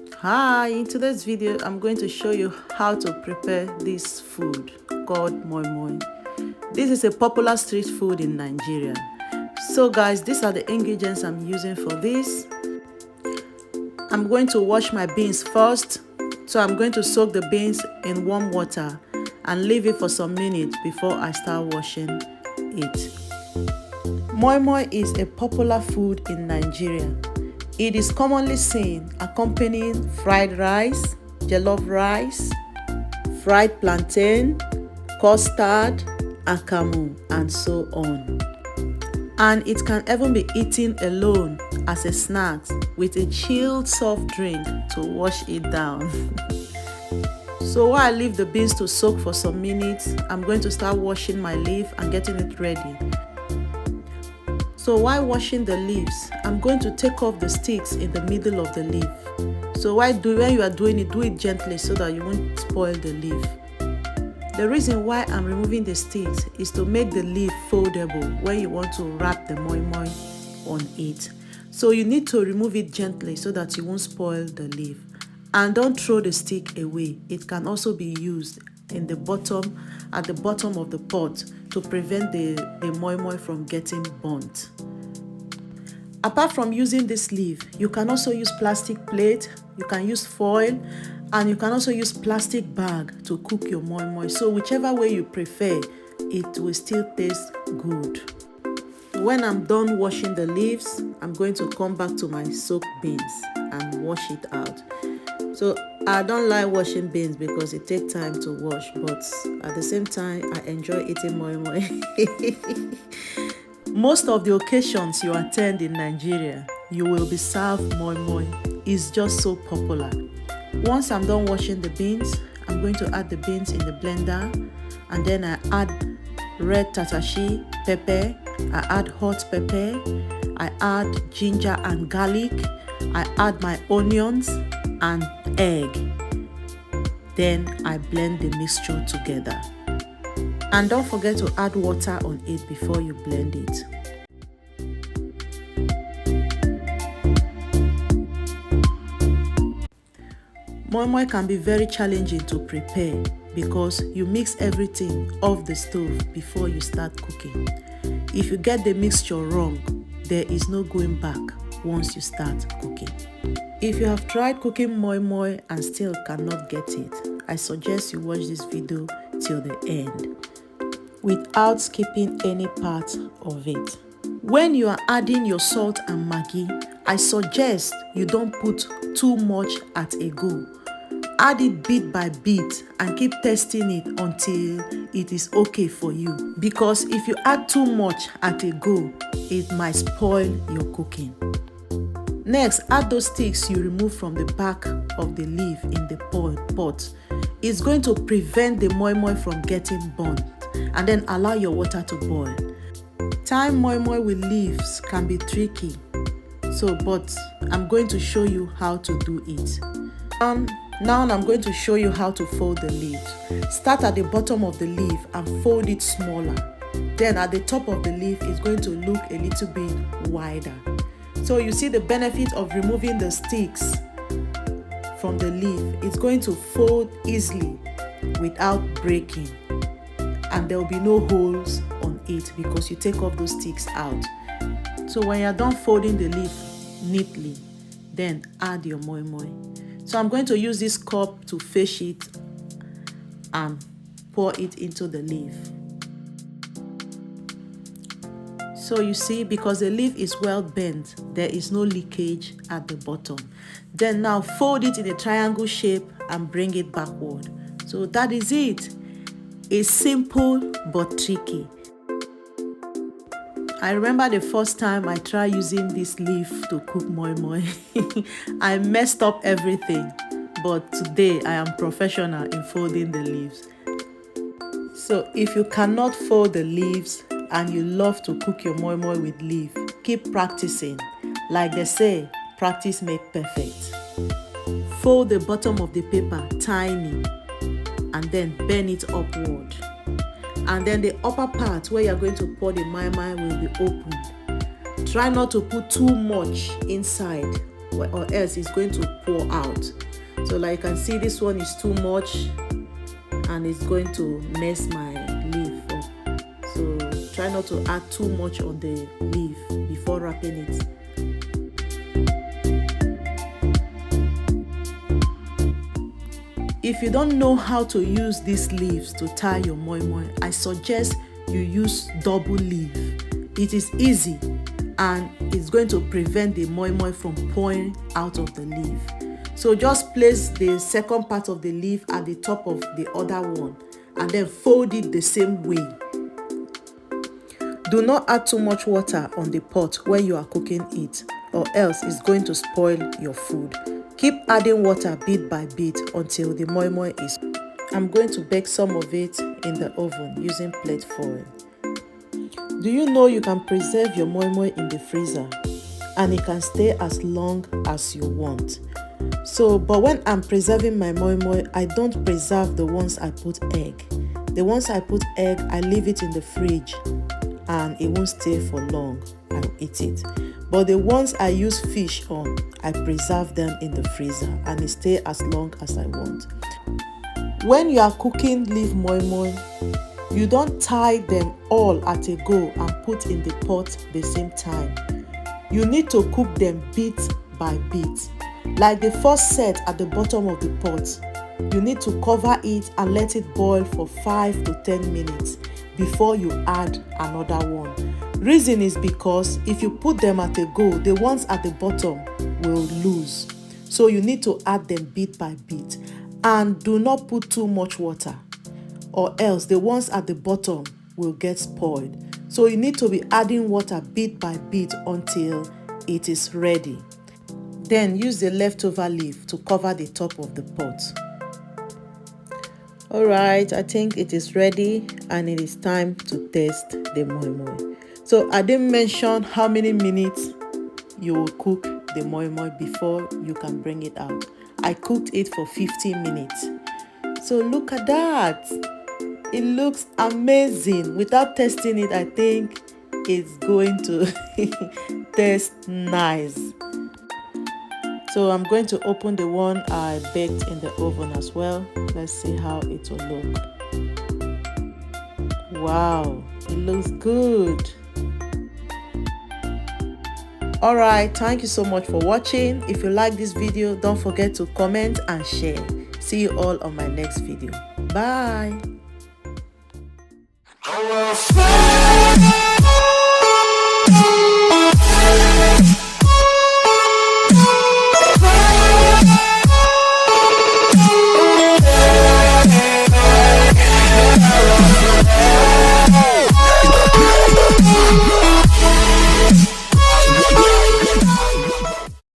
Hi, in today's video I'm going to show you how to prepare this food called Moin. This is a popular street food in Nigeria. So guys, these are the ingredients I'm using for this. I'm going to wash my beans first. So I'm going to soak the beans in warm water and leave it for some minutes before I start washing it. Moin is a popular food in Nigeria. It is commonly seen accompanying fried rice, jollof rice, fried plantain, custard, akamu, and so on. And it can even be eaten alone as a snack with a chilled soft drink to wash it down. So while I leave the beans to soak for some minutes, I'm going to start washing my leaf and getting it ready. So while washing the leaves, I'm going to take off the sticks in the middle of the leaf. So when you are doing it, do it gently so that you won't spoil the leaf. The reason why I'm removing the sticks is to make the leaf foldable when you want to wrap the moin on it. So you need to remove it gently so that you won't spoil the leaf. And don't throw the stick away. It can also be used at the bottom of the pot to prevent the moin from getting burnt. Apart from using this leaf, you can also use plastic plate, you can use foil, and you can also use plastic bag to cook your moin. So whichever way you prefer, it will still taste good. When I'm done washing the leaves, I'm going to come back to my soaked beans and wash it out. So I don't like washing beans because it takes time to wash, but at the same time, I enjoy eating moin. Most of the occasions you attend in Nigeria, you will be served moin. It's just so popular. Once I'm done washing the beans, I'm going to add the beans in the blender, and then I add red tatashe pepper, I add hot pepper, I add ginger and garlic, I add my onions and egg. Then I blend the mixture together. And don't forget to add water on it before you blend it. Moin can be very challenging to prepare because you mix everything off the stove before you start cooking. If you get the mixture wrong, there is no going back once you start cooking. If you have tried cooking moin and still cannot get it, I suggest you watch this video till the end without skipping any part of it. When you are adding your salt and maggi, I suggest you don't put too much at a go. Add it bit by bit and keep testing it until it is okay for you. Because if you add too much at a go, it might spoil your cooking. Next, add those sticks you remove from the back of the leaf in the pot. It's going to prevent the moin from getting burnt, and then allow your water to boil. Tying moin with leaves can be tricky, but I'm going to show you how to do it. Now I'm going to show you how to fold the leaves. Start at the bottom of the leaf and fold it smaller. Then at the top of the leaf, it's going to look a little bit wider. So you see the benefit of removing the sticks from the leaf. It's going to fold easily without breaking, and there will be no holes on it because you take off those sticks out. So when you're done folding the leaf neatly, then add your moin. So I'm going to use this cup to fish it and pour it into the leaf. So you see, because the leaf is well bent, there is no leakage at the bottom. Then now fold it in a triangle shape and bring it backward. So that is it. It's simple but tricky. I remember the first time I tried using this leaf to cook moin. I messed up everything, but today I am professional in folding the leaves. So if you cannot fold the leaves and you love to cook your moin with leaf, keep practicing. Like they say, practice makes perfect. Fold the bottom of the paper tiny and then bend it upward. And then the upper part where you're going to pour the moin will be opened. Try not to put too much inside or else it's going to pour out. So like you can see, this one is too much and it's going to mess my leaf up. So try not to add too much on the leaf before wrapping it. If you don't know how to use these leaves to tie your moi moi, I suggest you use double leaf. It is easy and it's going to prevent the moi moi from pouring out of the leaf. So just place the second part of the leaf at the top of the other one and then fold it the same way. Do not add too much water on the pot when you are cooking it, or else it's going to spoil your food. Keep adding water bit by bit until the moi moi is. I'm going to bake some of it in the oven using plate foil. Do you know you can preserve your moi moi in the freezer and it can stay as long as you want? So, but when I'm preserving my moi moi, I don't preserve the ones I put egg. The ones I put egg, I leave it in the fridge and it won't stay for long. I'll eat it. But the ones I use fish on, I preserve them in the freezer and it stay as long as I want. When you are cooking leaf moi moi, you don't tie them all at a go and put in the pot the same time. You need to cook them bit by bit. Like the first set at the bottom of the pot, you need to cover it and let it boil for 5 to 10 minutes before you add another one. Reason is because if you put them at a go, the ones at the bottom will lose. So you need to add them bit by bit and do not put too much water, or else the ones at the bottom will get spoiled. So you need to be adding water bit by bit until it is ready. Then use the leftover leaf to cover the top of the pot. Alright, I think it is ready and it is time to test the moi moi. So I didn't mention how many minutes you will cook the moi moi before you can bring it out. I cooked it for 15 minutes. So look at that. It looks amazing. Without testing it, I think it's going to taste nice. So I'm going to open the one I baked in the oven as well. Let's see how it will look. Wow, it looks good. Alright, thank you so much for watching. If you like this video, don't forget to comment and share. See you all on my next video. Bye.